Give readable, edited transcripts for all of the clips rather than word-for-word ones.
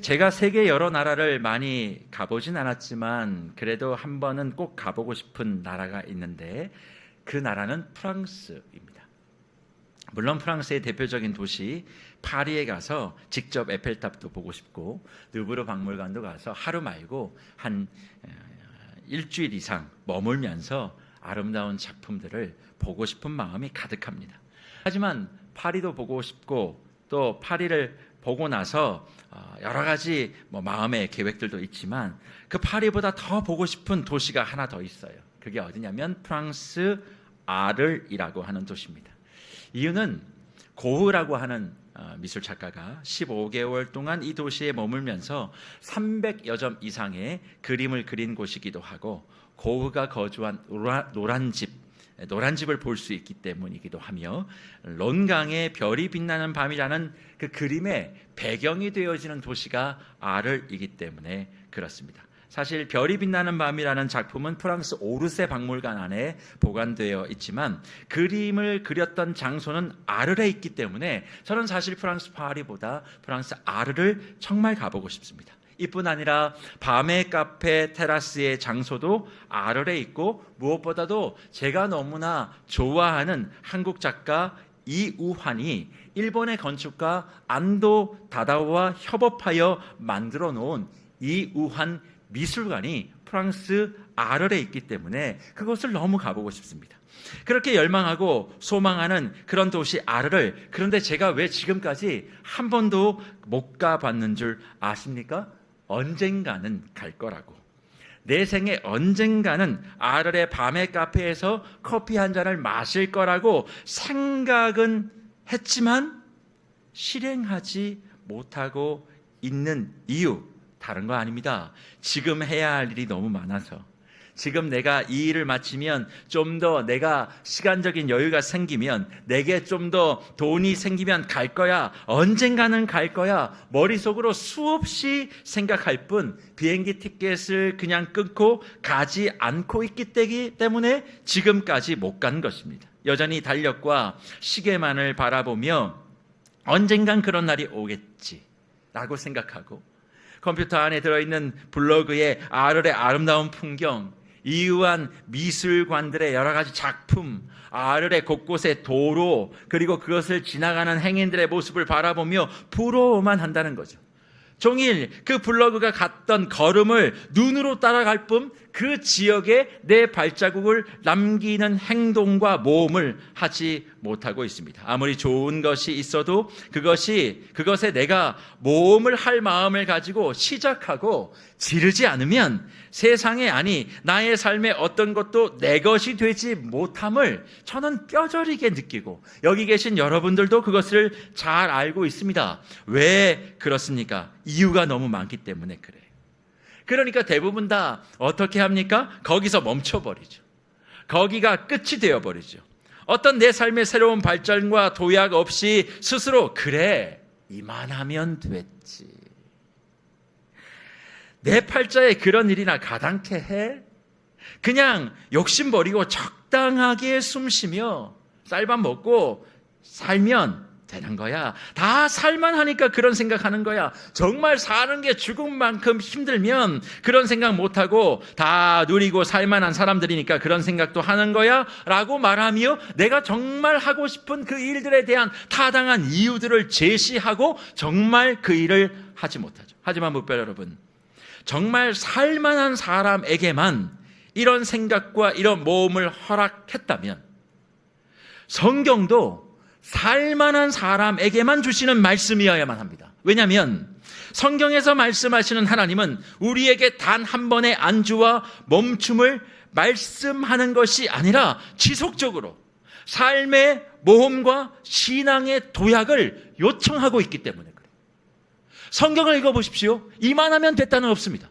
제가 세계 여러 나라를 많이 가보진 않았지만 그래도 한 번은 꼭 가보고 싶은 나라가 있는데 그 나라는 프랑스입니다. 물론 프랑스의 대표적인 도시 파리에 가서 직접 에펠탑도 보고 싶고 루브르 박물관도 가서 하루 말고 한 일주일 이상 머물면서 아름다운 작품들을 보고 싶은 마음이 가득합니다. 하지만 파리도 보고 싶고 또 파리를 보고 나서 여러 가지 마음의 계획들도 있지만 그 파리보다 더 보고 싶은 도시가 하나 더 있어요. 그게 어디냐면 프랑스 아를이라고 하는 도시입니다. 이유는 고흐라고 하는 미술 작가가 15개월 동안 이 도시에 머물면서 300여 점 이상의 그림을 그린 곳이기도 하고 고흐가 거주한 노란집을 볼 수 있기 때문이기도 하며 론강의 별이 빛나는 밤이라는 그 그림의 배경이 되어지는 도시가 아를이기 때문에 그렇습니다. 사실 별이 빛나는 밤이라는 작품은 프랑스 오르세 박물관 안에 보관되어 있지만 그림을 그렸던 장소는 아르에 있기 때문에 저는 사실 프랑스 파리보다 프랑스 아르를 정말 가보고 싶습니다. 이뿐 아니라 밤의 카페 테라스의 장소도 아르에 있고 무엇보다도 제가 너무나 좋아하는 한국 작가 이우환이 일본의 건축가 안도 다다오와 협업하여 만들어 놓은 이우환 미술관이 프랑스 아르에 있기 때문에 그것을 너무 가보고 싶습니다. 그렇게 열망하고 소망하는 그런 도시 아르를 그런데 제가 왜 지금까지 한 번도 못 가봤는 줄 아십니까? 언젠가는 갈 거라고. 내 생에 언젠가는 아르의 밤의 카페에서 커피 한 잔을 마실 거라고 생각은 했지만 실행하지 못하고 있는 이유 다른 거 아닙니다. 지금 해야 할 일이 너무 많아서 지금 내가 이 일을 마치면 좀 더 내가 시간적인 여유가 생기면 내게 좀 더 돈이 생기면 갈 거야. 언젠가는 갈 거야. 머릿속으로 수없이 생각할 뿐 비행기 티켓을 그냥 끊고 가지 않고 있기 때문에 지금까지 못 간 것입니다. 여전히 달력과 시계만을 바라보며 언젠간 그런 날이 오겠지라고 생각하고 컴퓨터 안에 들어있는 블로그에 아르의 아름다운 풍경, 이유한 미술관들의 여러 가지 작품, 아르의 곳곳의 도로, 그리고 그것을 지나가는 행인들의 모습을 바라보며 부러워만 한다는 거죠. 종일 그 블로그가 갔던 걸음을 눈으로 따라갈 뿐 그 지역에 내 발자국을 남기는 행동과 모험을 하지 못하고 있습니다. 아무리 좋은 것이 있어도 그것에 내가 모험을 할 마음을 가지고 시작하고 지르지 않으면 세상에 아니 나의 삶의 어떤 것도 내 것이 되지 못함을 저는 뼈저리게 느끼고 여기 계신 여러분들도 그것을 잘 알고 있습니다. 왜 그렇습니까? 이유가 너무 많기 때문에 그래요. 그러니까 대부분 다 어떻게 합니까? 거기서 멈춰버리죠. 거기가 끝이 되어버리죠. 어떤 내 삶의 새로운 발전과 도약 없이 스스로 그래 이만하면 됐지. 내 팔자에 그런 일이나 가당케 해? 그냥 욕심버리고 적당하게 숨쉬며 쌀밥 먹고 살면 되는 거야. 다 살만하니까 그런 생각하는 거야. 정말 사는 게 죽은 만큼 힘들면 그런 생각 못하고 다 누리고 살만한 사람들이니까 그런 생각도 하는 거야 라고 말하며 내가 정말 하고 싶은 그 일들에 대한 타당한 이유들을 제시하고 정말 그 일을 하지 못하죠. 하지만 무별 여러분, 정말 살만한 사람에게만 이런 생각과 이런 모험을 허락했다면 성경도 살만한 사람에게만 주시는 말씀이어야만 합니다. 왜냐하면 성경에서 말씀하시는 하나님은 우리에게 단 한 번의 안주와 멈춤을 말씀하는 것이 아니라 지속적으로 삶의 모험과 신앙의 도약을 요청하고 있기 때문에 그래요. 성경을 읽어보십시오. 이만하면 됐다는 없습니다.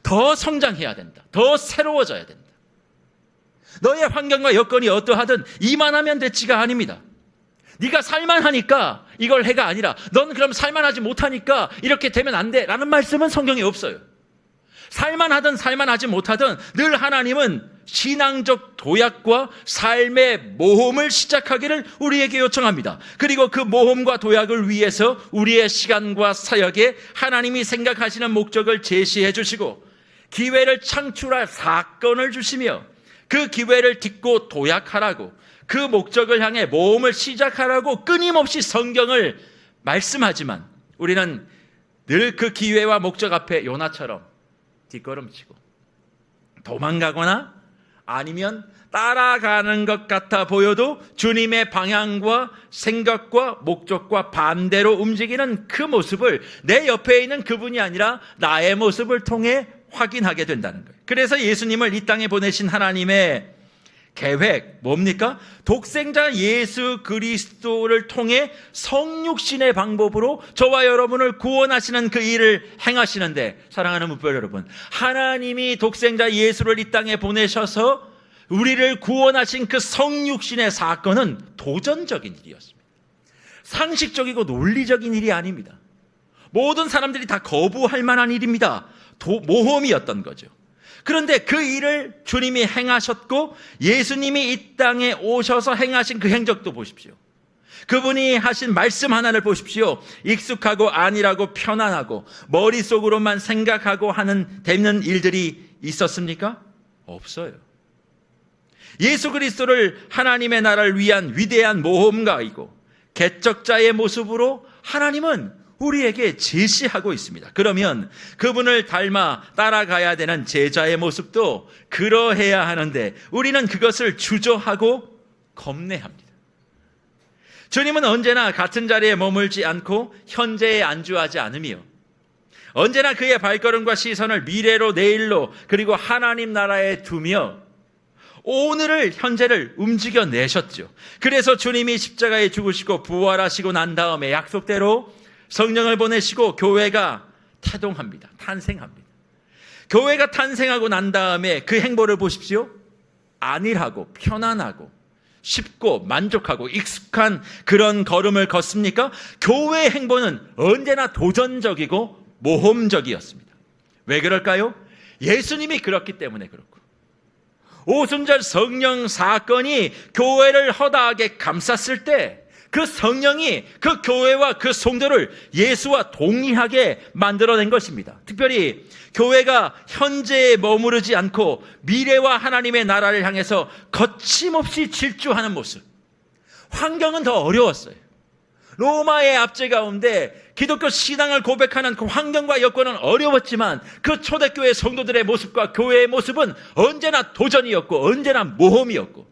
더 성장해야 된다. 더 새로워져야 된다. 너의 환경과 여건이 어떠하든 이만하면 됐지가 아닙니다. 네가 살만하니까 이걸 해가 아니라 넌 그럼 살만하지 못하니까 이렇게 되면 안 돼 라는 말씀은 성경에 없어요. 살만하든 살만하지 못하든 늘 하나님은 신앙적 도약과 삶의 모험을 시작하기를 우리에게 요청합니다. 그리고 그 모험과 도약을 위해서 우리의 시간과 사역에 하나님이 생각하시는 목적을 제시해 주시고 기회를 창출할 사건을 주시며 그 기회를 딛고 도약하라고, 그 목적을 향해 모험을 시작하라고 끊임없이 성경을 말씀하지만 우리는 늘 그 기회와 목적 앞에 요나처럼 뒷걸음치고 도망가거나 아니면 따라가는 것 같아 보여도 주님의 방향과 생각과 목적과 반대로 움직이는 그 모습을 내 옆에 있는 그분이 아니라 나의 모습을 통해 확인하게 된다는 거예요. 그래서 예수님을 이 땅에 보내신 하나님의 계획 뭡니까? 독생자 예수 그리스도를 통해 성육신의 방법으로 저와 여러분을 구원하시는 그 일을 행하시는데, 사랑하는 문별 여러분, 하나님이 독생자 예수를 이 땅에 보내셔서 우리를 구원하신 그 성육신의 사건은 도전적인 일이었습니다. 상식적이고 논리적인 일이 아닙니다. 모든 사람들이 다 거부할 만한 일입니다. 모험이었던 거죠. 그런데 그 일을 주님이 행하셨고 예수님이 이 땅에 오셔서 행하신 그 행적도 보십시오. 그분이 하신 말씀 하나를 보십시오. 익숙하고 안일하고 편안하고 머릿속으로만 생각하고 되는 일들이 있었습니까? 없어요. 예수 그리스도를 하나님의 나라를 위한 위대한 모험가이고 개척자의 모습으로 하나님은 우리에게 제시하고 있습니다. 그러면 그분을 닮아 따라가야 되는 제자의 모습도 그러해야 하는데 우리는 그것을 주저하고 겁내합니다. 주님은 언제나 같은 자리에 머물지 않고 현재에 안주하지 않으며 언제나 그의 발걸음과 시선을 미래로, 내일로, 그리고 하나님 나라에 두며 오늘을, 현재를 움직여내셨죠. 그래서 주님이 십자가에 죽으시고 부활하시고 난 다음에 약속대로 성령을 보내시고 교회가 태동합니다. 탄생합니다. 교회가 탄생하고 난 다음에 그 행보를 보십시오. 안일하고 편안하고 쉽고 만족하고 익숙한 그런 걸음을 걷습니까? 교회의 행보는 언제나 도전적이고 모험적이었습니다. 왜 그럴까요? 예수님이 그렇기 때문에 그렇고, 오순절 성령 사건이 교회를 허다하게 감쌌을 때 그 성령이 그 교회와 그 성도를 예수와 동의하게 만들어낸 것입니다. 특별히 교회가 현재에 머무르지 않고 미래와 하나님의 나라를 향해서 거침없이 질주하는 모습. 환경은 더 어려웠어요. 로마의 압제 가운데 기독교 신앙을 고백하는 그 환경과 여건은 어려웠지만 그 초대교회 성도들의 모습과 교회의 모습은 언제나 도전이었고 언제나 모험이었고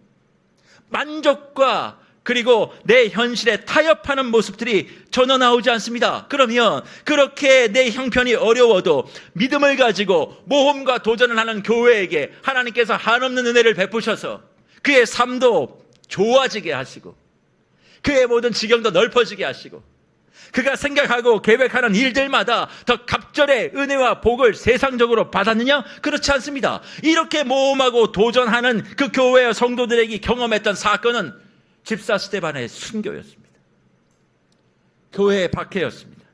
만족과 그리고 내 현실에 타협하는 모습들이 전혀 나오지 않습니다. 그러면 그렇게 내 형편이 어려워도 믿음을 가지고 모험과 도전을 하는 교회에게 하나님께서 한없는 은혜를 베푸셔서 그의 삶도 좋아지게 하시고 그의 모든 지경도 넓어지게 하시고 그가 생각하고 계획하는 일들마다 더 갑절의 은혜와 복을 세상적으로 받았느냐? 그렇지 않습니다. 이렇게 모험하고 도전하는 그 교회와 성도들에게 경험했던 사건은 집사 스데반의 순교였습니다. 교회의 박해였습니다.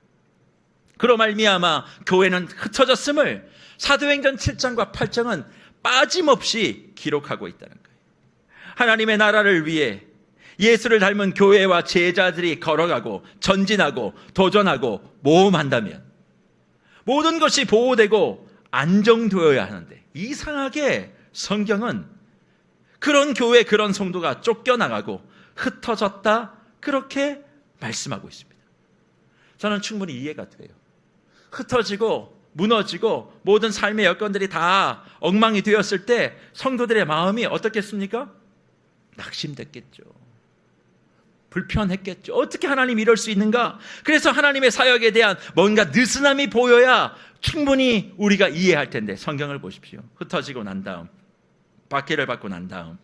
그로 말미암아 교회는 흩어졌음을 사도행전 7장과 8장은 빠짐없이 기록하고 있다는 거예요. 하나님의 나라를 위해 예수를 닮은 교회와 제자들이 걸어가고 전진하고 도전하고 모험한다면 모든 것이 보호되고 안정되어야 하는데 이상하게 성경은 그런 교회, 그런 성도가 쫓겨나가고 흩어졌다, 그렇게 말씀하고 있습니다. 저는 충분히 이해가 돼요. 흩어지고 무너지고 모든 삶의 여건들이 다 엉망이 되었을 때 성도들의 마음이 어떻겠습니까? 낙심됐겠죠. 불편했겠죠. 어떻게 하나님이 이럴 수 있는가? 그래서 하나님의 사역에 대한 뭔가 느슨함이 보여야 충분히 우리가 이해할 텐데 성경을 보십시오. 흩어지고 난 다음, 박해를 받고 난 다음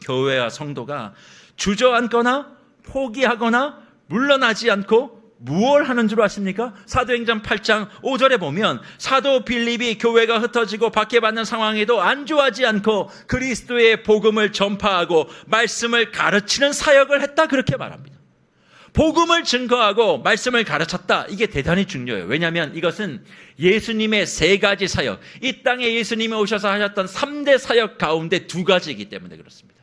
교회와 성도가 주저앉거나 포기하거나 물러나지 않고 무엇을 하는 줄 아십니까? 사도행전 8장 5절에 보면 사도 빌립이 교회가 흩어지고 박해받는 상황에도 안주하지 않고 그리스도의 복음을 전파하고 말씀을 가르치는 사역을 했다, 그렇게 말합니다. 복음을 증거하고 말씀을 가르쳤다. 이게 대단히 중요해요. 왜냐하면 이것은 예수님의 세 가지 사역, 이 땅에 예수님이 오셔서 하셨던 3대 사역 가운데 두 가지이기 때문에 그렇습니다.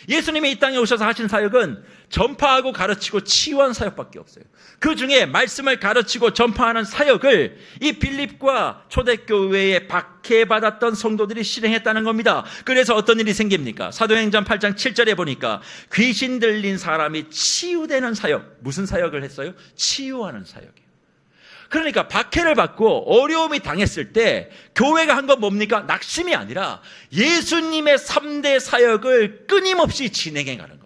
예수님이 이 땅에 오셔서 하신 사역은 전파하고 가르치고 치유한 사역밖에 없어요. 그 중에 말씀을 가르치고 전파하는 사역을 이 빌립과 초대교회에 박해받았던 성도들이 실행했다는 겁니다. 그래서 어떤 일이 생깁니까? 사도행전 8장 7절에 보니까 귀신 들린 사람이 치유되는 사역. 무슨 사역을 했어요? 치유하는 사역이에요. 그러니까 박해를 받고 어려움이 당했을 때 교회가 한 건 뭡니까? 낙심이 아니라 예수님의 3대 사역을 끊임없이 진행해 가는 겁니다.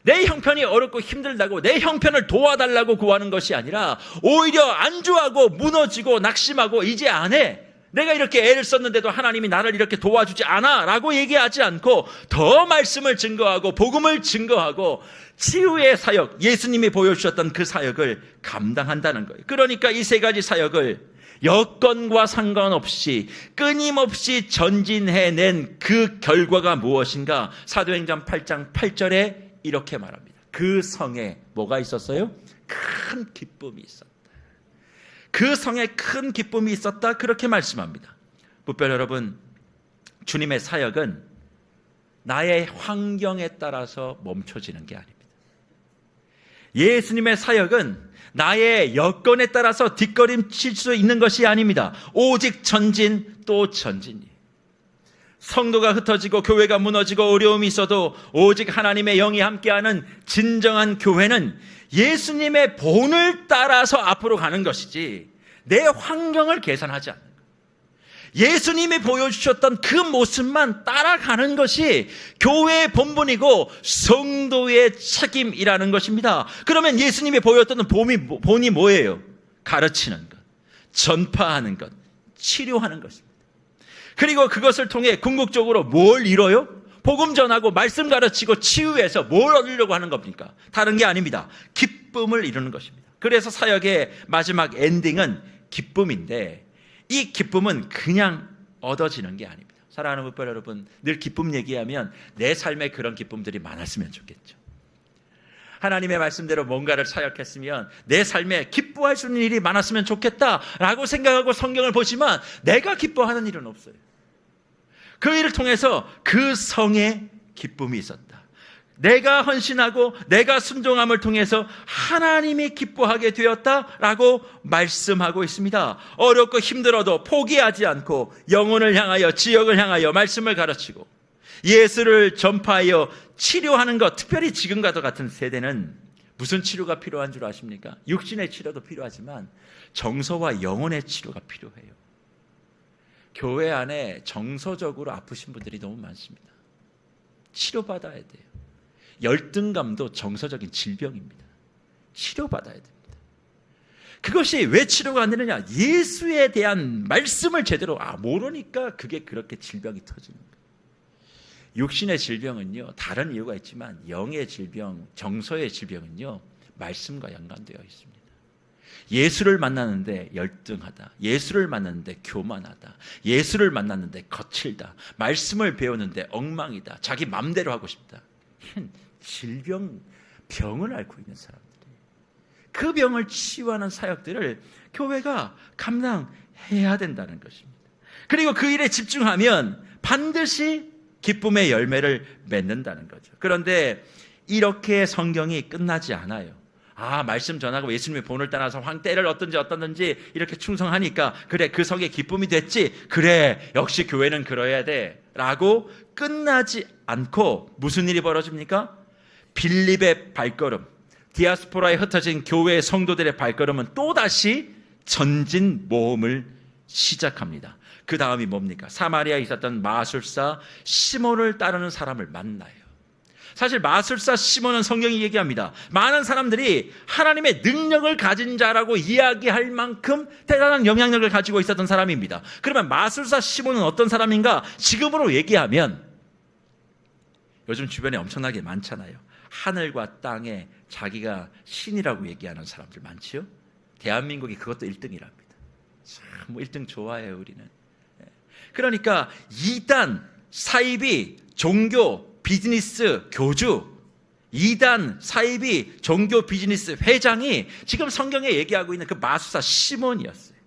내 형편이 어렵고 힘들다고 내 형편을 도와달라고 구하는 것이 아니라 오히려 안주하고 무너지고 낙심하고 이제 안 해. 내가 이렇게 애를 썼는데도 하나님이 나를 이렇게 도와주지 않아 라고 얘기하지 않고 더 말씀을 증거하고 복음을 증거하고 치유의 사역, 예수님이 보여주셨던 그 사역을 감당한다는 거예요. 그러니까 이 세 가지 사역을 여건과 상관없이 끊임없이 전진해낸 그 결과가 무엇인가? 사도행전 8장 8절에 이렇게 말합니다. 그 성에 뭐가 있었어요? 큰 기쁨이 있었다. 그 성에 큰 기쁨이 있었다. 그렇게 말씀합니다. 부별 여러분, 주님의 사역은 나의 환경에 따라서 멈춰지는 게 아닙니다. 예수님의 사역은 나의 여건에 따라서 뒷걸음칠 수 있는 것이 아닙니다. 오직 전진 또 전진이에요. 성도가 흩어지고 교회가 무너지고 어려움이 있어도 오직 하나님의 영이 함께하는 진정한 교회는 예수님의 본을 따라서 앞으로 가는 것이지 내 환경을 계산하지 않는 거예요. 예수님이 보여주셨던 그 모습만 따라가는 것이 교회의 본분이고 성도의 책임이라는 것입니다. 그러면 예수님이 보였던 본이 뭐예요? 가르치는 것, 전파하는 것, 치료하는 것입니다. 그리고 그것을 통해 궁극적으로 뭘 이뤄요? 복음 전하고 말씀 가르치고 치유해서 뭘 얻으려고 하는 겁니까? 다른 게 아닙니다. 기쁨을 이루는 것입니다. 그래서 사역의 마지막 엔딩은 기쁨인데 이 기쁨은 그냥 얻어지는 게 아닙니다. 사랑하는 부부 여러분, 늘 기쁨 얘기하면 내 삶에 그런 기쁨들이 많았으면 좋겠죠. 하나님의 말씀대로 뭔가를 사역했으면 내 삶에 기뻐할 수 있는 일이 많았으면 좋겠다라고 생각하고 성경을 보지만 내가 기뻐하는 일은 없어요. 그 일을 통해서 그 성에 기쁨이 있었다. 내가 헌신하고 내가 순종함을 통해서 하나님이 기뻐하게 되었다라고 말씀하고 있습니다. 어렵고 힘들어도 포기하지 않고 영혼을 향하여 지역을 향하여 말씀을 가르치고 예수를 전파하여 치료하는 것, 특별히 지금과 같은 세대는 무슨 치료가 필요한 줄 아십니까? 육신의 치료도 필요하지만 정서와 영혼의 치료가 필요해요. 교회 안에 정서적으로 아프신 분들이 너무 많습니다. 치료받아야 돼요. 열등감도 정서적인 질병입니다. 치료받아야 됩니다. 그것이 왜 치료가 안 되느냐? 예수에 대한 말씀을 제대로 모르니까 그게 그렇게 질병이 터지는 거예요. 육신의 질병은요, 다른 이유가 있지만 영의 질병, 정서의 질병은요, 말씀과 연관되어 있습니다. 예수를 만나는데 열등하다, 예수를 만나는데 교만하다, 예수를 만났는데 거칠다, 말씀을 배우는데 엉망이다, 자기 맘대로 하고 싶다. 질병, 병을 앓고 있는 사람들이 그 병을 치유하는 사역들을 교회가 감당해야 된다는 것입니다. 그리고 그 일에 집중하면 반드시 기쁨의 열매를 맺는다는 거죠. 그런데 이렇게 성경이 끝나지 않아요. 말씀 전하고 예수님의 본을 따라서 때를 어떤지 이렇게 충성하니까 그래, 그 성에 기쁨이 됐지, 그래, 역시 교회는 그래야 돼 라고 끝나지 않고 무슨 일이 벌어집니까? 빌립의 발걸음, 디아스포라에 흩어진 교회의 성도들의 발걸음은 또다시 전진 모험을 시작합니다. 그 다음이 뭡니까? 사마리아에 있었던 마술사 시몬을 따르는 사람을 만나요. 사실 마술사 시몬은 성경이 얘기합니다. 많은 사람들이 하나님의 능력을 가진 자라고 이야기할 만큼 대단한 영향력을 가지고 있었던 사람입니다. 그러면 마술사 시몬은 어떤 사람인가? 지금으로 얘기하면 요즘 주변에 엄청나게 많잖아요. 하늘과 땅에 자기가 신이라고 얘기하는 사람들 많지요? 대한민국이 그것도 1등이랍니다. 참 1등 좋아해요, 우리는. 그러니까 이단, 사이비, 종교, 비즈니스, 교주, 이단 사이비 종교 비즈니스 회장이 지금 성경에 얘기하고 있는 그 마술사 시몬이었어요.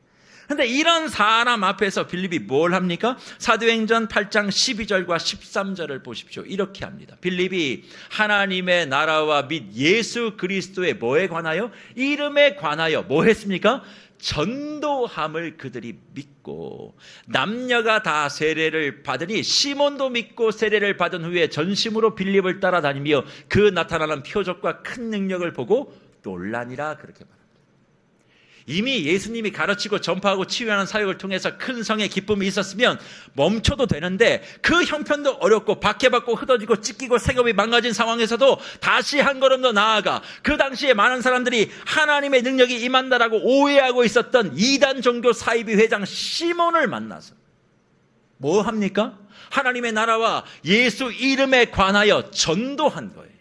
그런데 이런 사람 앞에서 빌립이 뭘 합니까? 사도행전 8장 12절과 13절을 보십시오. 이렇게 합니다. 빌립이 하나님의 나라와 및 예수 그리스도의 뭐에 관하여? 이름에 관하여 뭐 했습니까? 전도함을 그들이 믿고 남녀가 다 세례를 받으니 시몬도 믿고 세례를 받은 후에 전심으로 빌립을 따라다니며 그 나타나는 표적과 큰 능력을 보고 놀라니라 그렇게 말합니다. 이미 예수님이 가르치고 전파하고 치유하는 사역을 통해서 큰 성의 기쁨이 있었으면 멈춰도 되는데 그 형편도 어렵고 박해받고 흩어지고 찢기고 생업이 망가진 상황에서도 다시 한 걸음 더 나아가 그 당시에 많은 사람들이 하나님의 능력이 임한다라고 오해하고 있었던 이단 종교 사이비 회장 시몬을 만나서 뭐 합니까? 하나님의 나라와 예수 이름에 관하여 전도한 거예요.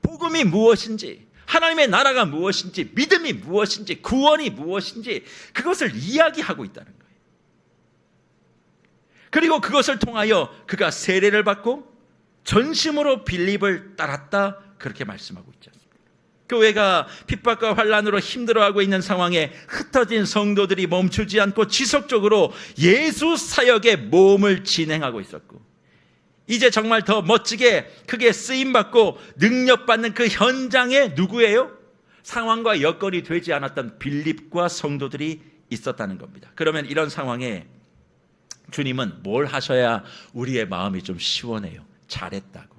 복음이 무엇인지, 하나님의 나라가 무엇인지, 믿음이 무엇인지, 구원이 무엇인지 그것을 이야기하고 있다는 거예요. 그리고 그것을 통하여 그가 세례를 받고 전심으로 빌립을 따랐다 그렇게 말씀하고 있지 않습니까? 교회가 핍박과 환난으로 힘들어하고 있는 상황에 흩어진 성도들이 멈추지 않고 지속적으로 예수 사역에 몸을 진행하고 있었고, 이제 정말 더 멋지게 크게 쓰임받고 능력받는 그 현장에 누구예요? 상황과 여건이 되지 않았던 빌립과 성도들이 있었다는 겁니다. 그러면 이런 상황에 주님은 뭘 하셔야 우리의 마음이 좀 시원해요? 잘했다고,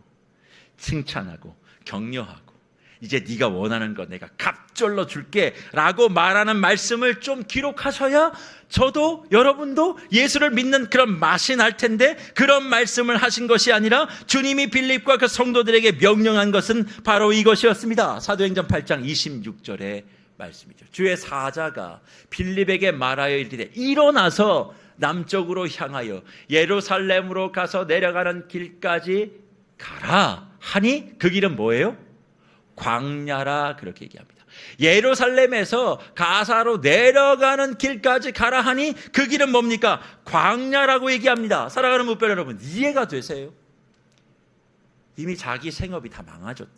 칭찬하고, 격려하고, 이제 네가 원하는 거 내가 갑절로 줄게 라고 말하는 말씀을 좀 기록하셔야 저도 여러분도 예수를 믿는 그런 맛이 날 텐데, 그런 말씀을 하신 것이 아니라 주님이 빌립과 그 성도들에게 명령한 것은 바로 이것이었습니다. 사도행전 8장 26절의 말씀이죠. 주의 사자가 빌립에게 말하여 이르되 일어나서 남쪽으로 향하여 예루살렘으로 가서 내려가는 길까지 가라 하니 그 길은 뭐예요? 광야라 그렇게 얘기합니다. 예루살렘에서 가사로 내려가는 길까지 가라 하니 그 길은 뭡니까? 광야라고 얘기합니다. 사랑하는 무별 여러분, 이해가 되세요? 이미 자기 생업이 다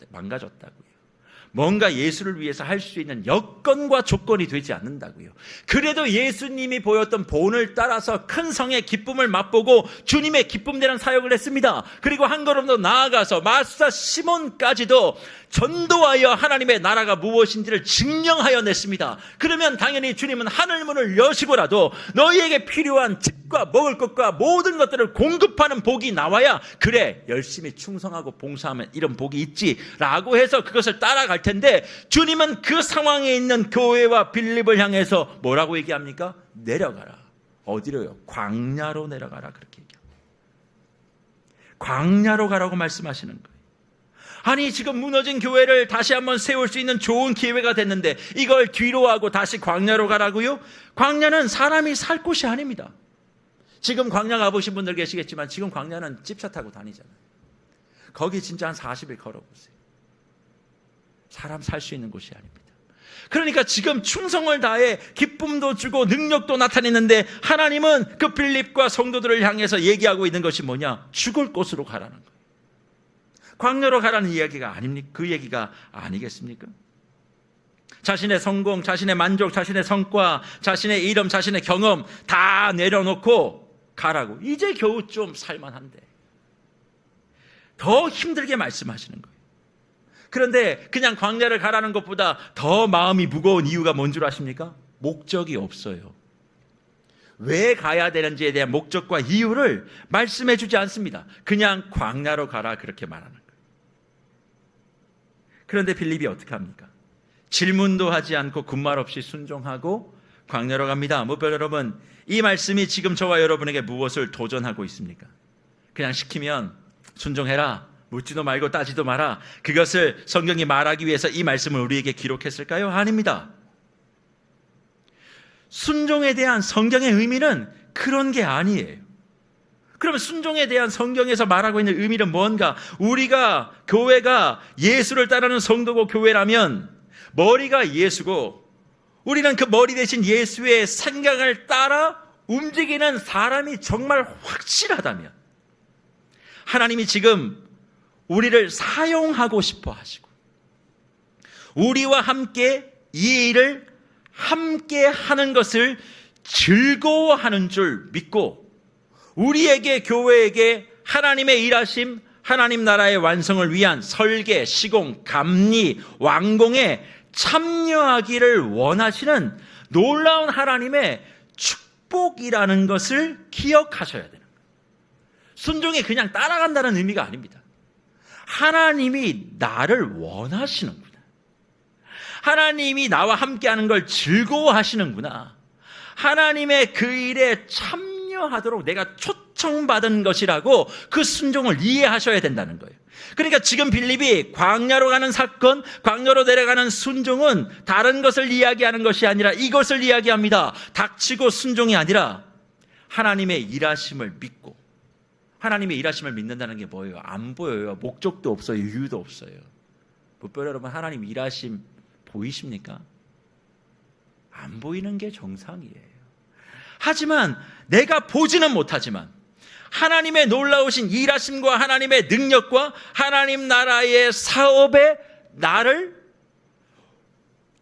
망가졌다고요. 뭔가 예수를 위해서 할 수 있는 여건과 조건이 되지 않는다고요. 그래도 예수님이 보였던 본을 따라서 큰 성의 기쁨을 맛보고 주님의 기쁨되는 사역을 했습니다. 그리고 한 걸음 더 나아가서 마술사 시몬까지도 전도하여 하나님의 나라가 무엇인지를 증명하여 냈습니다. 그러면 당연히 주님은 하늘문을 여시고라도 너희에게 필요한 집과 먹을 것과 모든 것들을 공급하는 복이 나와야 그래 열심히 충성하고 봉사하면 이런 복이 있지 라고 해서 그것을 따라갈 텐데, 주님은 그 상황에 있는 교회와 빌립을 향해서 뭐라고 얘기합니까? 내려가라. 어디로요? 광야로 내려가라 그렇게 얘기합니다. 광야로 가라고 말씀하시는 거예요. 아니 지금 무너진 교회를 다시 한번 세울 수 있는 좋은 기회가 됐는데 이걸 뒤로 하고 다시 광야로 가라고요? 광야는 사람이 살 곳이 아닙니다. 지금 광야 가보신 분들 계시겠지만 지금 광야는 집차 타고 다니잖아요. 거기 진짜 한 40일 걸어보세요. 사람 살 수 있는 곳이 아닙니다. 그러니까 지금 충성을 다해 기쁨도 주고 능력도 나타내는데 하나님은 그 빌립과 성도들을 향해서 얘기하고 있는 것이 뭐냐? 죽을 곳으로 가라는 거예요. 광야로 가라는 이야기가 아닙니까? 그 얘기가 아니겠습니까? 자신의 성공, 자신의 만족, 자신의 성과, 자신의 이름, 자신의 경험 다 내려놓고 가라고. 이제 겨우 좀 살만한데 더 힘들게 말씀하시는 거예요. 그런데 그냥 광야를 가라는 것보다 더 마음이 무거운 이유가 뭔 줄 아십니까? 목적이 없어요. 왜 가야 되는지에 대한 목적과 이유를 말씀해 주지 않습니다. 그냥 광야로 가라 그렇게 말하는 거예요. 그런데 빌립이 어떻게 합니까? 질문도 하지 않고 군말 없이 순종하고 광야로 갑니다. 무별 여러분, 이 말씀이 지금 저와 여러분에게 무엇을 도전하고 있습니까? 그냥 시키면 순종해라, 묻지도 말고 따지도 마라, 그것을 성경이 말하기 위해서 이 말씀을 우리에게 기록했을까요? 아닙니다. 순종에 대한 성경의 의미는 그런 게 아니에요. 그러면 순종에 대한 성경에서 말하고 있는 의미는 뭔가? 우리가 교회가 예수를 따르는 성도고 교회라면 머리가 예수고 우리는 그 머리 대신 예수의 생각을 따라 움직이는 사람이 정말 확실하다면, 하나님이 지금 우리를 사용하고 싶어 하시고 우리와 함께 이 일을 함께 하는 것을 즐거워하는 줄 믿고 우리에게 교회에게 하나님의 일하심, 하나님 나라의 완성을 위한 설계, 시공, 감리, 완공에 참여하기를 원하시는 놀라운 하나님의 축복이라는 것을 기억하셔야 되는 거예요. 순종이 그냥 따라간다는 의미가 아닙니다. 하나님이 나를 원하시는구나. 하나님이 나와 함께하는 걸 즐거워하시는구나. 하나님의 그 일에 참여하도록 내가 초청받은 것이라고 그 순종을 이해하셔야 된다는 거예요. 그러니까 지금 빌립이 광야로 가는 사건, 광야로 내려가는 순종은 다른 것을 이야기하는 것이 아니라 이것을 이야기합니다. 닥치고 순종이 아니라 하나님의 일하심을 믿고, 하나님의 일하심을 믿는다는 게 뭐예요? 안 보여요. 목적도 없어요. 이유도 없어요. 풋볼 여러분, 하나님 일하심 보이십니까? 안 보이는 게 정상이에요. 하지만 내가 보지는 못하지만 하나님의 놀라우신 일하심과 하나님의 능력과 하나님 나라의 사업에 나를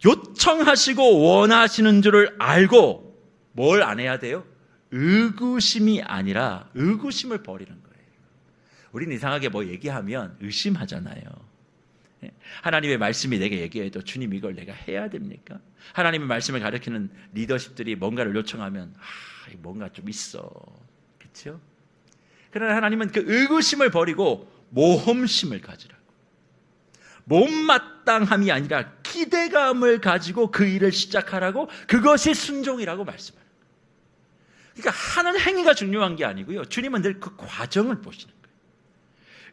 요청하시고 원하시는 줄을 알고 뭘 안 해야 돼요? 의구심이 아니라 의구심을 버리는 거예요. 우린 이상하게 뭐 얘기하면 의심하잖아요. 하나님의 말씀이 내게 얘기해도 주님 이걸 내가 해야 됩니까? 하나님의 말씀을 가르치는 리더십들이 뭔가를 요청하면 뭔가 좀 있어. 그렇죠? 그러나 하나님은 그 의구심을 버리고 모험심을 가지라고. 못마땅함이 아니라 기대감을 가지고 그 일을 시작하라고, 그것이 순종이라고 말씀하는 거예요. 그러니까 하는 행위가 중요한 게 아니고요. 주님은 늘 그 과정을 보시는 거예요.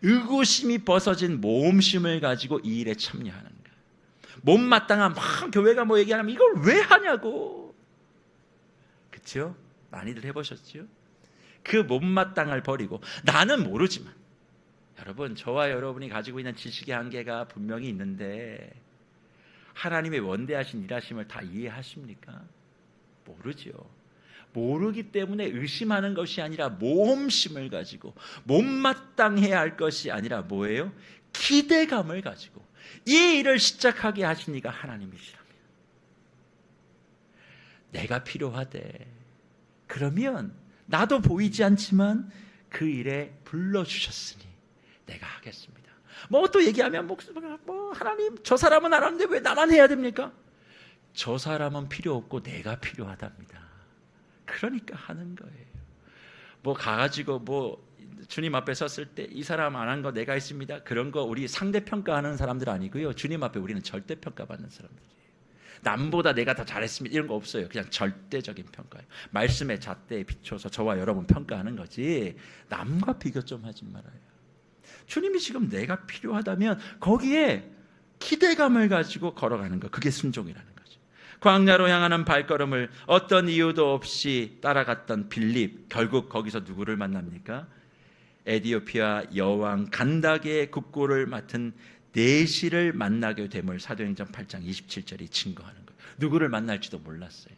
의구심이 벗어진 모험심을 가지고 이 일에 참여하는 거예요. 못마땅한 막 교회가 뭐 얘기하면 이걸 왜 하냐고. 그렇죠? 많이들 해보셨죠? 그 못마땅을 버리고 나는 모르지만 여러분, 저와 여러분이 가지고 있는 지식의 한계가 분명히 있는데 하나님의 원대하신 일하심을 다 이해하십니까? 모르죠. 모르기 때문에 의심하는 것이 아니라 모험심을 가지고 못마땅해야 할 것이 아니라 뭐예요? 기대감을 가지고 이 일을 시작하게 하신 이가 하나님이시라면 내가 필요하대. 그러면 나도 보이지 않지만 그 일에 불러주셨으니 내가 하겠습니다. 뭐 또 얘기하면 뭐 하나님 저 사람은 안 하는데 왜 나만 해야 됩니까? 저 사람은 필요 없고 내가 필요하답니다. 그러니까 하는 거예요. 뭐 가가지고 뭐 주님 앞에 섰을 때 이 사람 안 한 거 내가 했습니다. 그런 거 우리 상대평가하는 사람들 아니고요. 주님 앞에 우리는 절대평가받는 사람들이에요. 남보다 내가 더 잘했습니다. 이런 거 없어요. 그냥 절대적인 평가예요. 말씀의 잣대에 비춰서 저와 여러분 평가하는 거지 남과 비교 좀 하지 말아요. 주님이 지금 내가 필요하다면 거기에 기대감을 가지고 걸어가는 거, 그게 순종이라는 거죠. 광야로 향하는 발걸음을 어떤 이유도 없이 따라갔던 빌립, 결국 거기서 누구를 만납니까? 에디오피아 여왕 간다게의 국고를 맡은 내시를 만나게 됨을 사도행전 8장 27절이 증거하는 거예요. 누구를 만날지도 몰랐어요.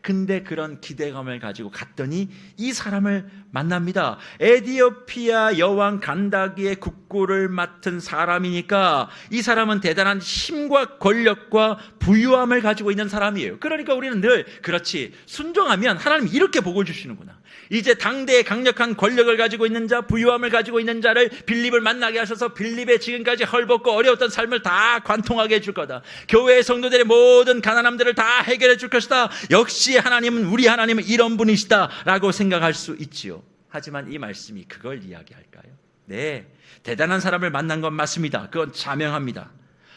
근데 그런 기대감을 가지고 갔더니 이 사람을 만납니다. 에디오피아 여왕 간다기의 국고를 맡은 사람이니까 이 사람은 대단한 힘과 권력과 부유함을 가지고 있는 사람이에요. 그러니까 우리는 늘 그렇지, 순종하면 하나님 이렇게 복을 주시는구나. 이제 당대의 강력한 권력을 가지고 있는 자, 부유함을 가지고 있는 자를 빌립을 만나게 하셔서 빌립의 지금까지 헐벗고 어려웠던 삶을 다 관통하게 해줄 거다. 교회의 성도들의 모든 가난함들을 다 해결해 줄 것이다. 역시 하나님은, 우리 하나님은 이런 분이시다 라고 생각할 수 있지요. 하지만 이 말씀이 그걸 이야기할까요? 네, 대단한 사람을 만난 건 맞습니다. 그건 자명합니다.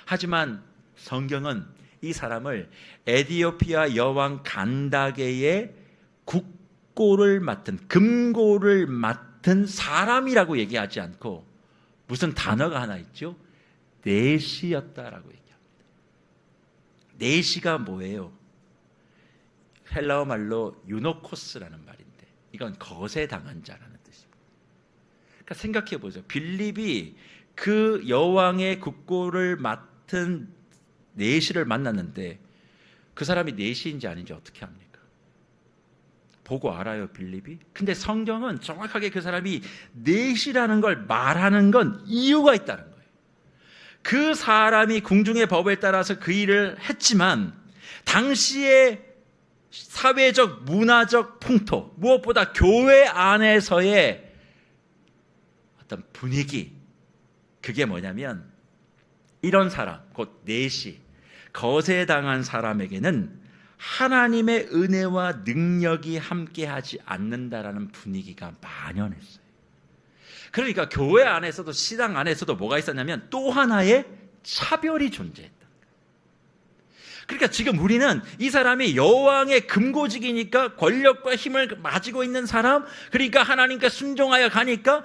하지만 성경은 이 사람을 에디오피아 여왕 간다게의 국고를 맡은, 금고를 맡은 사람이라고 얘기하지 않고 무슨 단어가 하나 있죠? 내시였다라고 얘기합니다. 내시가 뭐예요? 헬라어 말로 유노코스라는 말인데 이건 거세당한 자라는 뜻입니다. 그러니까 생각해 보세요. 빌립이 그 여왕의 국고를 맡은 내시를 만났는데 그 사람이 내시인지 아닌지 어떻게 합니까? 보고 알아요, 빌립이? 근데 성경은 정확하게 그 사람이 넷이라는 걸 말하는 건 이유가 있다는 거예요. 그 사람이 궁중의 법에 따라서 그 일을 했지만 당시의 사회적 문화적 풍토, 무엇보다 교회 안에서의 어떤 분위기, 그게 뭐냐면 이런 사람, 곧 넷이 거세당한 사람에게는 하나님의 은혜와 능력이 함께하지 않는다라는 분위기가 만연했어요. 그러니까 교회 안에서도 시당 안에서도 뭐가 있었냐면 또 하나의 차별이 존재했다. 그러니까 지금 우리는 이 사람이 여호와의 금고직이니까 권력과 힘을 가지고 있는 사람, 그러니까 하나님께 순종하여 가니까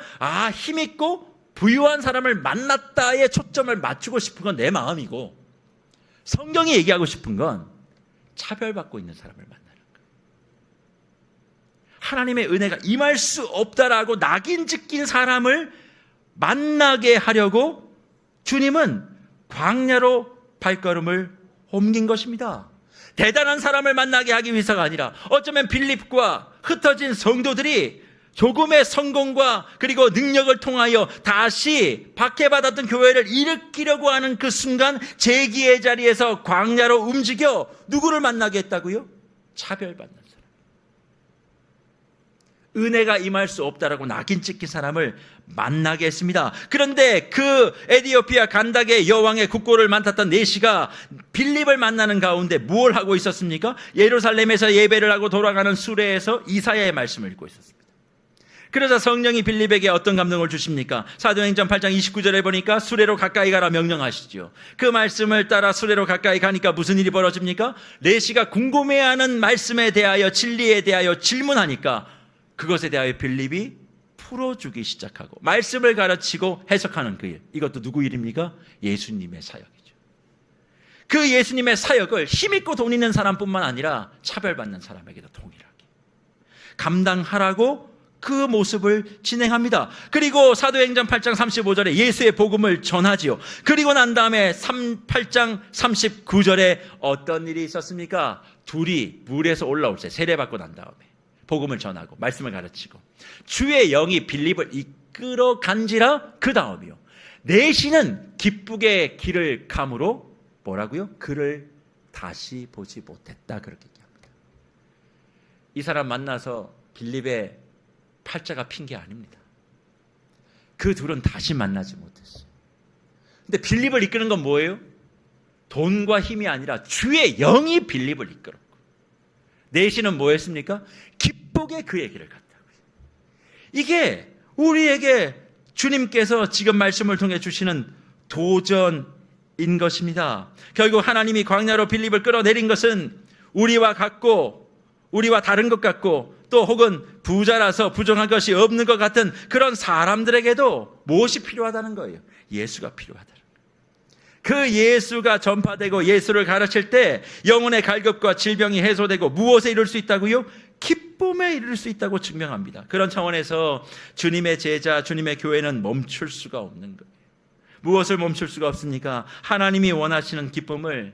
힘있고 부유한 사람을 만났다에 초점을 맞추고 싶은 건 내 마음이고, 성경이 얘기하고 싶은 건 차별받고 있는 사람을 만나는 거예요. 하나님의 은혜가 임할 수 없다라고 낙인 찍힌 사람을 만나게 하려고 주님은 광야로 발걸음을 옮긴 것입니다. 대단한 사람을 만나게 하기 위해서가 아니라 어쩌면 빌립과 흩어진 성도들이 조금의 성공과 그리고 능력을 통하여 다시 박해받았던 교회를 일으키려고 하는 그 순간 제기의 자리에서 광야로 움직여 누구를 만나게 했다고요? 차별받는 사람. 은혜가 임할 수 없다라고 낙인 찍힌 사람을 만나게 했습니다. 그런데 그 에디오피아 간닥의 여왕의 국고를 맡았던 넷이가 빌립을 만나는 가운데 무엇을 하고 있었습니까? 예루살렘에서 예배를 하고 돌아가는 수레에서 이사야의 말씀을 읽고 있었습니다. 그러자 성령이 빌립에게 어떤 감동을 주십니까? 사도행전 8장 29절에 보니까 수레로 가까이 가라 명령하시죠. 그 말씀을 따라 수레로 가까이 가니까 무슨 일이 벌어집니까? 넷이가 궁금해하는 말씀에 대하여, 진리에 대하여 질문하니까 그것에 대하여 빌립이 풀어주기 시작하고 말씀을 가르치고 해석하는 그 일, 이것도 누구 일입니까? 예수님의 사역이죠. 그 예수님의 사역을 힘있고 돈 있는 사람뿐만 아니라 차별받는 사람에게도 동일하게 감당하라고 그 모습을 진행합니다. 그리고 사도행전 8장 35절에 예수의 복음을 전하지요. 그리고 난 다음에 8장 39절에 어떤 일이 있었습니까? 둘이 물에서 올라올 때 세례받고 난 다음에 복음을 전하고 말씀을 가르치고 주의 영이 빌립을 이끌어 간지라 그 다음이요. 넷이는 기쁘게 길을 감으로 뭐라고요? 그를 다시 보지 못했다, 그렇게 얘기합니다. 이 사람 만나서 빌립의 팔자가 핀 게 아닙니다. 그 둘은 다시 만나지 못했어요. 근데 빌립을 이끄는 건 뭐예요? 돈과 힘이 아니라 주의 영이 빌립을 이끌었고, 넷이는 뭐 했습니까? 기쁘게 그의 길을 갔다고요. 이게 우리에게 주님께서 지금 말씀을 통해 주시는 도전인 것입니다. 결국 하나님이 광야로 빌립을 끌어내린 것은 우리와 같고, 우리와 다른 것 같고, 또 혹은 부자라서 부정한 것이 없는 것 같은 그런 사람들에게도 무엇이 필요하다는 거예요? 예수가 필요하다는 거예요. 그 예수가 전파되고 예수를 가르칠 때 영혼의 갈급과 질병이 해소되고 무엇에 이룰 수 있다고요? 기쁨에 이룰 수 있다고 증명합니다. 그런 차원에서 주님의 제자, 주님의 교회는 멈출 수가 없는 거예요. 무엇을 멈출 수가 없습니까? 하나님이 원하시는 기쁨을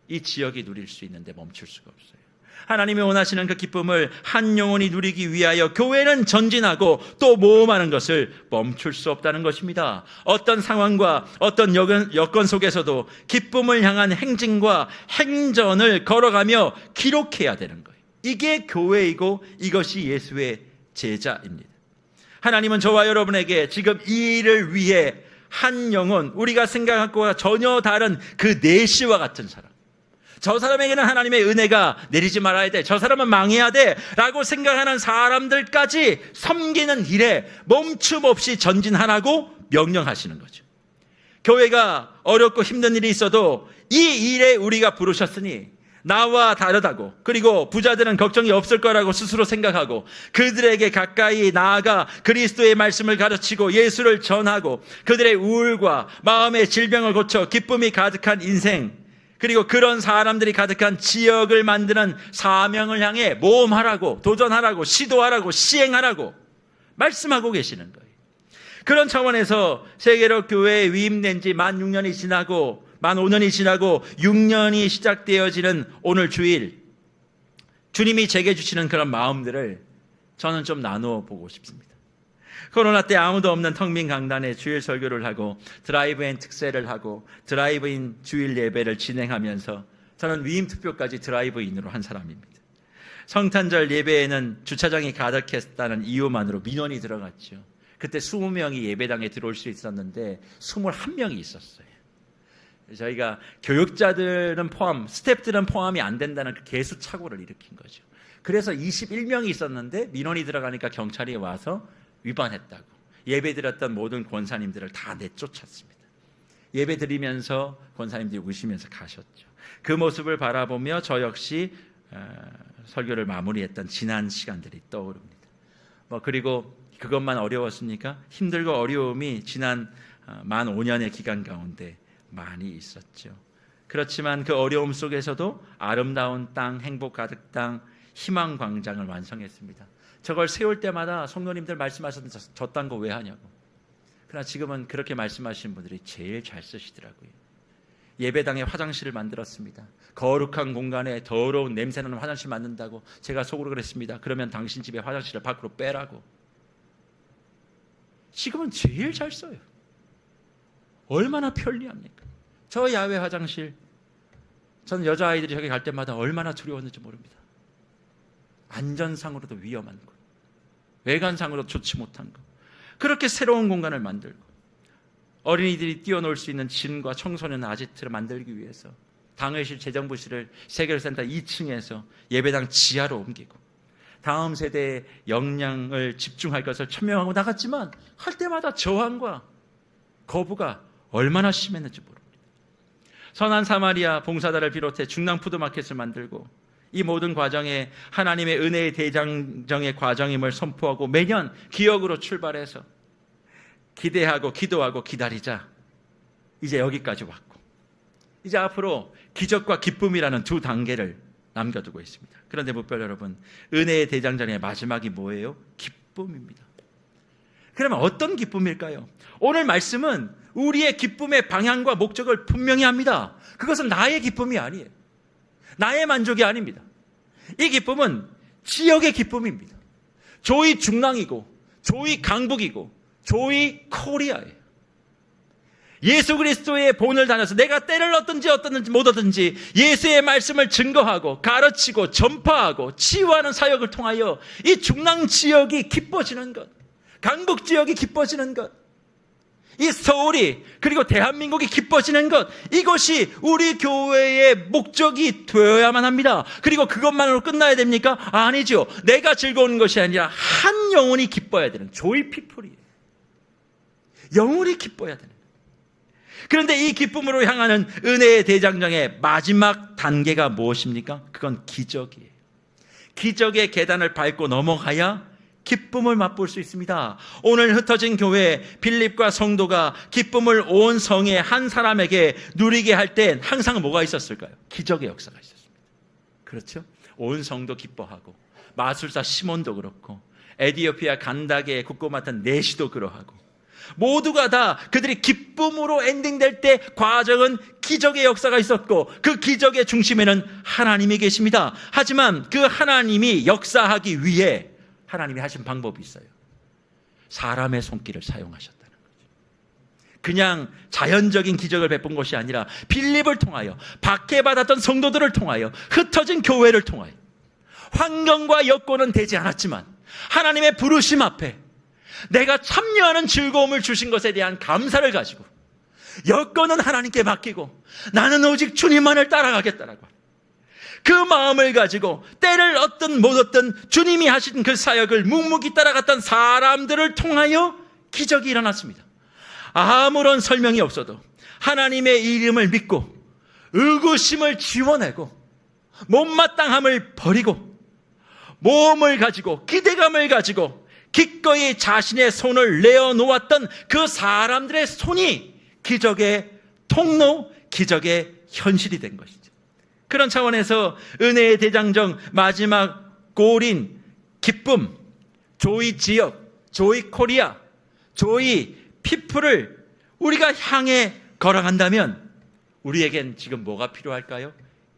이 지역이 누릴 수 있는데 멈출 수가 없어요. 하나님이 원하시는 그 기쁨을 한 영혼이 누리기 위하여 교회는 전진하고 또 모험하는 것을 멈출 수 없다는 것입니다. 어떤 상황과 어떤 여건 속에서도 기쁨을 향한 행진과 행전을 걸어가며 기록해야 되는 거예요. 이게 교회이고 이것이 예수의 제자입니다. 하나님은 저와 여러분에게 지금 이 일을 위해 한 영혼, 우리가 생각한 것과 전혀 다른 그 넷이와 같은 사람, 저 사람에게는 하나님의 은혜가 내리지 말아야 돼, 저 사람은 망해야 돼 라고 생각하는 사람들까지 섬기는 일에 멈춤 없이 전진하라고 명령하시는 거죠. 교회가 어렵고 힘든 일이 있어도 이 일에 우리가 부르셨으니 나와 다르다고, 그리고 부자들은 걱정이 없을 거라고 스스로 생각하고 그들에게 가까이 나아가 그리스도의 말씀을 가르치고 예수를 전하고 그들의 우울과 마음의 질병을 고쳐 기쁨이 가득한 인생, 그리고 그런 사람들이 가득한 지역을 만드는 사명을 향해 모험하라고, 도전하라고, 시도하라고, 시행하라고 말씀하고 계시는 거예요. 그런 차원에서 세계로 교회에 위임된 지 만 6년이 지나고 만 5년이 지나고 6년이 시작되어지는 오늘 주일, 주님이 제게 주시는 그런 마음들을 저는 좀 나누어 보고 싶습니다. 코로나 때 아무도 없는 텅 빈 강단에 주일 설교를 하고 드라이브인 특세를 하고 드라이브인 주일 예배를 진행하면서 저는 위임 투표까지 드라이브인으로 한 사람입니다. 성탄절 예배에는 주차장이 가득했다는 이유만으로 민원이 들어갔죠. 그때 20명이 예배당에 들어올 수 있었는데 21명이 있었어요. 저희가 교육자들은 포함, 스태프들은 포함이 안 된다는 그 개수 착오를 일으킨 거죠. 그래서 21명이 있었는데 민원이 들어가니까 경찰이 와서 위반했다고 예배 드렸던 모든 권사님들을 다 내쫓았습니다. 예배 드리면서 권사님들이 우시면서 가셨죠. 그 모습을 바라보며 저 역시 설교를 마무리했던 지난 시간들이 떠오릅니다. 그리고 그것만 어려웠습니까? 힘들고 어려움이 지난 만 5년의 기간 가운데 많이 있었죠. 그렇지만 그 어려움 속에서도 아름다운 땅, 행복 가득 땅, 희망 광장을 완성했습니다. 저걸 세울 때마다 성도님들 말씀하셨는데 저 딴 거 왜 하냐고. 그러나 지금은 그렇게 말씀하시는 분들이 제일 잘 쓰시더라고요. 예배당에 화장실을 만들었습니다. 거룩한 공간에 더러운 냄새나는 화장실 만든다고 제가 속으로 그랬습니다. 그러면 당신 집에 화장실을 밖으로 빼라고. 지금은 제일 잘 써요. 얼마나 편리합니까? 저 야외 화장실, 저는 여자아이들이 저기 갈 때마다 얼마나 두려웠는지 모릅니다. 안전상으로도 위험한 것, 외관상으로도 좋지 못한 것, 그렇게 새로운 공간을 만들고 어린이들이 뛰어놀 수 있는 진과 청소년 아지트를 만들기 위해서 당회실 재정부실을 세계센터 2층에서 예배당 지하로 옮기고 다음 세대의 역량을 집중할 것을 천명하고 나갔지만 할 때마다 저항과 거부가 얼마나 심했는지 모릅니다. 선한 사마리아 봉사단을 비롯해 중랑 푸드마켓을 만들고 이 모든 과정에 하나님의 은혜의 대장정의 과정임을 선포하고 매년 기억으로 출발해서 기대하고 기도하고 기다리자 이제 여기까지 왔고 이제 앞으로 기적과 기쁨이라는 두 단계를 남겨두고 있습니다. 그런데 목별 여러분, 은혜의 대장정의 마지막이 뭐예요? 기쁨입니다. 그러면 어떤 기쁨일까요? 오늘 말씀은 우리의 기쁨의 방향과 목적을 분명히 합니다. 그것은 나의 기쁨이 아니에요. 나의 만족이 아닙니다. 이 기쁨은 지역의 기쁨입니다. 조이 중랑이고 조이 강북이고 조이 코리아예요. 예수 그리스도의 본을 다녀서 내가 때를 얻든지 못 얻든지 예수의 말씀을 증거하고 가르치고 전파하고 치유하는 사역을 통하여 이 중랑 지역이 기뻐지는 것, 강북 지역이 기뻐지는 것, 이 서울이 그리고 대한민국이 기뻐지는 것, 이것이 우리 교회의 목적이 되어야만 합니다. 그리고 그것만으로 끝나야 됩니까? 아니죠. 내가 즐거운 것이 아니라 한 영혼이 기뻐야 되는 조이 피플이에요. 영혼이 기뻐야 되는. 그런데 이 기쁨으로 향하는 은혜의 대장정의 마지막 단계가 무엇입니까? 그건 기적이에요. 기적의 계단을 밟고 넘어가야 기쁨을 맛볼 수 있습니다. 오늘 흩어진 교회 빌립과 성도가 기쁨을 온 성의 한 사람에게 누리게 할 땐 항상 뭐가 있었을까요? 기적의 역사가 있었습니다. 그렇죠? 온 성도 기뻐하고 마술사 시몬도 그렇고 에티오피아 간다게에 국고 맡은 네시도 그러하고 모두가 다 그들이 기쁨으로 엔딩될 때 과정은 기적의 역사가 있었고 그 기적의 중심에는 하나님이 계십니다. 하지만 그 하나님이 역사하기 위해 하나님이 하신 방법이 있어요. 사람의 손길을 사용하셨다는 거죠. 그냥 자연적인 기적을 베푼 것이 아니라 빌립을 통하여 박해받았던 성도들을 통하여 흩어진 교회를 통하여 환경과 여건은 되지 않았지만 하나님의 부르심 앞에 내가 참여하는 즐거움을 주신 것에 대한 감사를 가지고 여건은 하나님께 맡기고 나는 오직 주님만을 따라가겠다라고 그 마음을 가지고 때를 얻든 못 얻든 주님이 하신 그 사역을 묵묵히 따라갔던 사람들을 통하여 기적이 일어났습니다. 아무런 설명이 없어도 하나님의 이름을 믿고 의구심을 지워내고 못마땅함을 버리고 모험을 가지고 기대감을 가지고 기꺼이 자신의 손을 내어놓았던 그 사람들의 손이 기적의 통로, 기적의 현실이 된 것이죠. 그런 차원에서 은혜의 대장정 마지막 골인 기쁨, 조이 지역, 조이 코리아, 조이 피플을 우리가 향해 걸어간다면 우리에겐 지금 뭐가 필요할까요?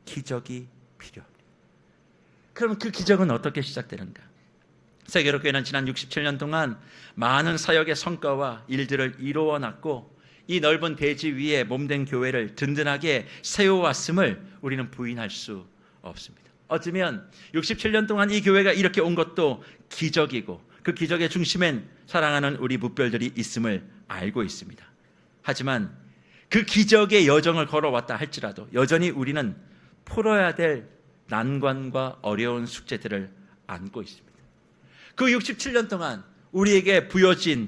기적이 필요합니다. 그럼 그 기적은 어떻게 시작되는가? 세계로 교회는 지난 67년 동안 많은 사역의 성과와 일들을 이루어놨고 이 넓은 대지 위에 몸된 교회를 든든하게 세워왔음을 우리는 부인할 수 없습니다. 어쩌면 67년 동안 이 교회가 이렇게 온 것도 기적이고 그 기적의 중심엔 사랑하는 우리 묵별들이 있음을 알고 있습니다. 하지만 그 기적의 여정을 걸어왔다 할지라도 여전히 우리는 풀어야 될 난관과 어려운 숙제들을 안고 있습니다. 그 67년 동안 우리에게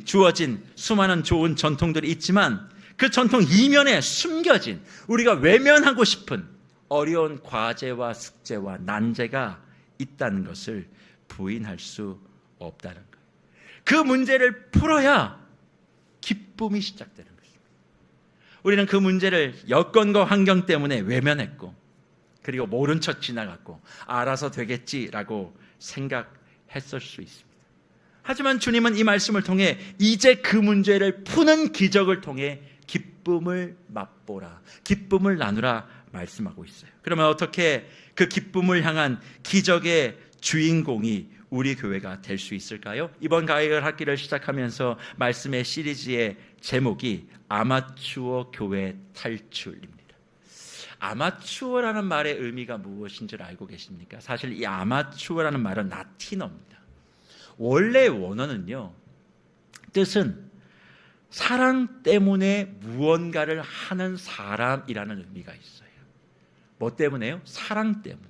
주어진 수많은 좋은 전통들이 있지만 그 전통 이면에 숨겨진 우리가 외면하고 싶은 어려운 과제와 숙제와 난제가 있다는 것을 부인할 수 없다는 거예요. 그 문제를 풀어야 기쁨이 시작되는 것입니다. 우리는 그 문제를 여건과 환경 때문에 외면했고 그리고 모른 척 지나갔고 알아서 되겠지라고 생각했을 수 있습니다. 하지만 주님은 이 말씀을 통해 이제 그 문제를 푸는 기적을 통해 기쁨을 맛보라, 기쁨을 나누라 말씀하고 있어요. 그러면 어떻게 그 기쁨을 향한 기적의 주인공이 우리 교회가 될 수 있을까요? 이번 가을 학기를 시작하면서 말씀의 시리즈의 제목이 아마추어 교회 탈출입니다. 아마추어라는 말의 의미가 무엇인 줄 알고 계십니까? 사실 이 아마추어라는 말은 라틴어입니다. 원래 원어는요, 뜻은 사랑 때문에 무언가를 하는 사람이라는 의미가 있어요. 뭐 때문에요? 사랑 때문에.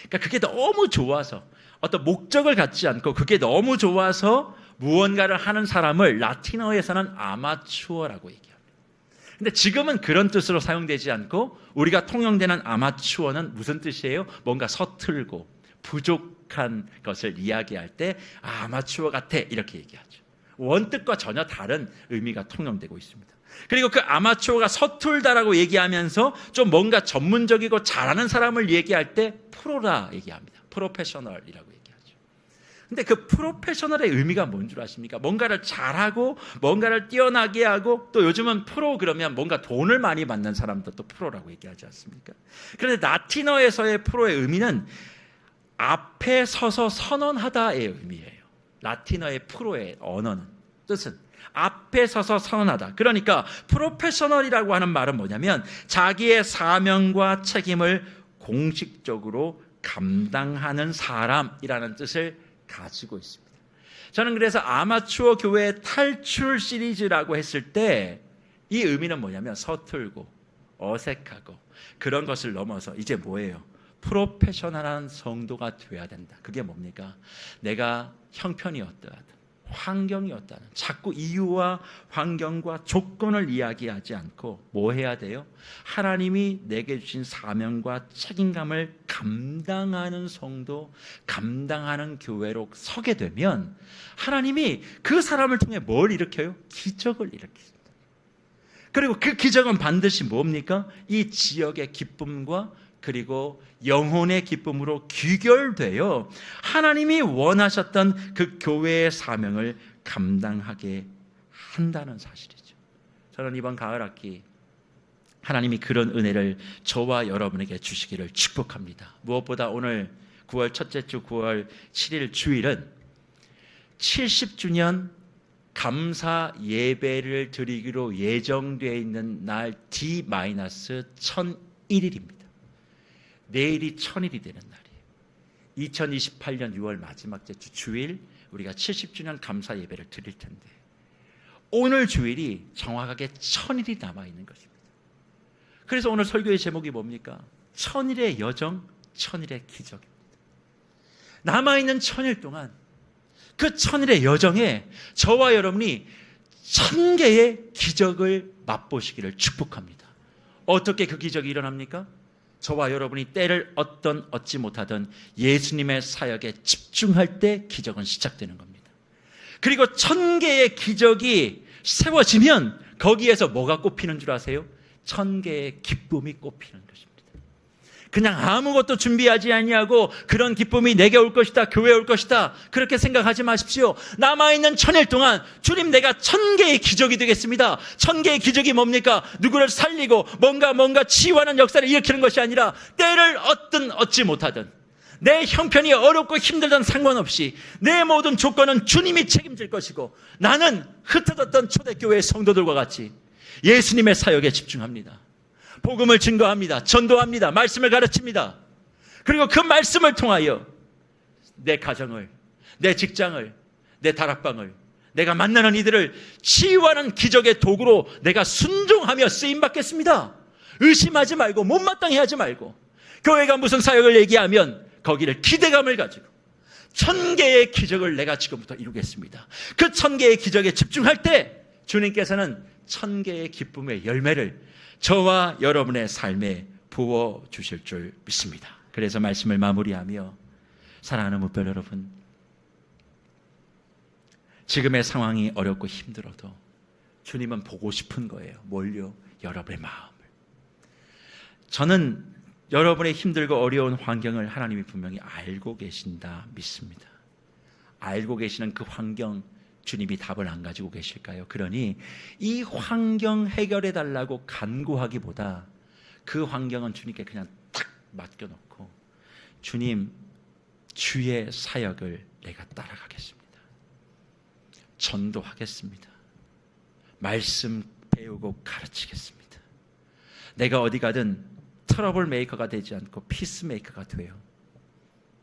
그러니까 그게 너무 좋아서 어떤 목적을 갖지 않고 그게 너무 좋아서 무언가를 하는 사람을 라틴어에서는 아마추어라고 얘기합니다. 근데 지금은 그런 뜻으로 사용되지 않고 우리가 통용되는 아마추어는 무슨 뜻이에요? 뭔가 서툴고 부족한 것을 이야기할 때 아마추어 같아 이렇게 얘기하죠. 원뜻과 전혀 다른 의미가 통용되고 있습니다. 그리고 그 아마추어가 서툴다라고 얘기하면서 좀 뭔가 전문적이고 잘하는 사람을 얘기할 때 프로라 얘기합니다. 프로페셔널이라고 얘기하죠. 근데 그 프로페셔널의 의미가 뭔 줄 아십니까? 뭔가를 잘하고 뭔가를 뛰어나게 하고 또 요즘은 프로 그러면 뭔가 돈을 많이 받는 사람도 또 프로라고 얘기하지 않습니까? 그런데 라틴어에서의 프로의 의미는 앞에 서서 선언하다의 의미예요. 라틴어의 프로의 언어는 뜻은 앞에 서서 선언하다. 그러니까 프로페셔널이라고 하는 말은 뭐냐면 자기의 사명과 책임을 공식적으로 감당하는 사람이라는 뜻을 가지고 있습니다. 저는 그래서 아마추어 교회 탈출 시리즈라고 했을 때 이 의미는 뭐냐면 서툴고 어색하고 그런 것을 넘어서 이제 뭐예요? 프로페셔널한 성도가 돼야 된다. 그게 뭡니까? 내가 형편이 어떠하든 환경이 어떠하든 자꾸 이유와 환경과 조건을 이야기하지 않고 뭐 해야 돼요? 하나님이 내게 주신 사명과 책임감을 감당하는 성도, 감당하는 교회로 서게 되면 하나님이 그 사람을 통해 뭘 일으켜요? 기적을 일으킵니다. 그리고 그 기적은 반드시 뭡니까? 이 지역의 기쁨과 그리고 영혼의 기쁨으로 귀결되어 하나님이 원하셨던 그 교회의 사명을 감당하게 한다는 사실이죠. 저는 이번 가을 학기 하나님이 그런 은혜를 저와 여러분에게 주시기를 축복합니다. 무엇보다 오늘 9월 첫째 주 9월 7일 주일은 70주년 감사 예배를 드리기로 예정되어 있는 날 D-1001일입니다. 내일이 1000일이 되는 날이에요. 2028년 6월 마지막 주 주일 우리가 70주년 감사 예배를 드릴 텐데 오늘 주일이 정확하게 1000일이 남아있는 것입니다. 그래서 오늘 설교의 제목이 뭡니까? 1000일의 여정, 1000일의 기적입니다. 남아있는 1000일 동안 그 1000일의 여정에 저와 여러분이 1000개의 기적을 맛보시기를 축복합니다. 어떻게 그 기적이 일어납니까? 저와 여러분이 때를 얻지 못하던 예수님의 사역에 집중할 때 기적은 시작되는 겁니다. 그리고 1000개의 기적이 세워지면 거기에서 뭐가 꼽히는 줄 아세요? 1000개의 기쁨이 꼽히는 것입니다. 그냥 아무것도 준비하지 아니하고 그런 기쁨이 내게 올 것이다, 교회에 올 것이다 그렇게 생각하지 마십시오. 남아있는 1000일 동안 주님 내가 1000개의 기적이 되겠습니다. 1000개의 기적이 뭡니까? 누구를 살리고 뭔가 치유하는 역사를 일으키는 것이 아니라 때를 얻든 얻지 못하든 내 형편이 어렵고 힘들던 상관없이 내 모든 조건은 주님이 책임질 것이고 나는 흩어졌던 초대교회의 성도들과 같이 예수님의 사역에 집중합니다. 복음을 증거합니다. 전도합니다. 말씀을 가르칩니다. 그리고 그 말씀을 통하여 내 가정을, 내 직장을, 내 다락방을, 내가 만나는 이들을 치유하는 기적의 도구로 내가 순종하며 쓰임받겠습니다. 의심하지 말고 못마땅해 하지 말고 교회가 무슨 사역을 얘기하면 거기를 기대감을 가지고 1000개의 기적을 내가 지금부터 이루겠습니다. 그 1000개의 기적에 집중할 때 주님께서는 1000개의 기쁨의 열매를 저와 여러분의 삶에 부어주실 줄 믿습니다. 그래서 말씀을 마무리하며 사랑하는 무별 여러분, 지금의 상황이 어렵고 힘들어도 주님은 보고 싶은 거예요. 뭘요? 여러분의 마음을. 저는 여러분의 힘들고 어려운 환경을 하나님이 분명히 알고 계신다 믿습니다. 알고 계시는 그 환경 주님이 답을 안 가지고 계실까요? 그러니 이 환경 해결해 달라고 간구하기보다 그 환경은 주님께 그냥 탁 맡겨놓고 주님, 주의 사역을 내가 따라가겠습니다. 전도하겠습니다. 말씀 배우고 가르치겠습니다. 내가 어디 가든 트러블 메이커가 되지 않고 피스 메이커가 돼요.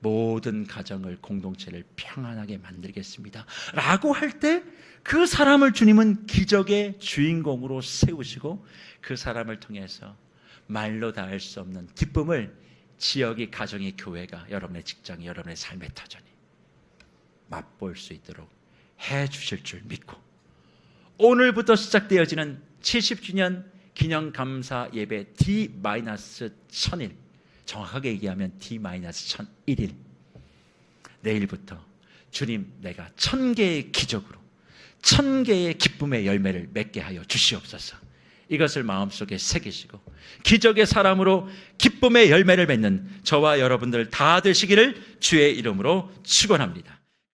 모든 가정을, 공동체를 평안하게 만들겠습니다 라고 할 때 그 사람을 주님은 기적의 주인공으로 세우시고 그 사람을 통해서 말로 다 할 수 없는 기쁨을 지역이, 가정이, 교회가, 여러분의 직장이, 여러분의 삶의 터전이 맛볼 수 있도록 해 주실 줄 믿고 오늘부터 시작되어지는 70주년 기념 감사 예배 D-1000일, 정확하게 얘기하면 D-1001일, 내일부터 주님, 내가 1000개의 기적으로 1000개의 기쁨의 열매를 맺게 하여 주시옵소서. 이것을 마음속에 새기시고 기적의 사람으로 기쁨의 열매를 맺는 저와 여러분들 다 되시기를 주의 이름으로 축원합니다.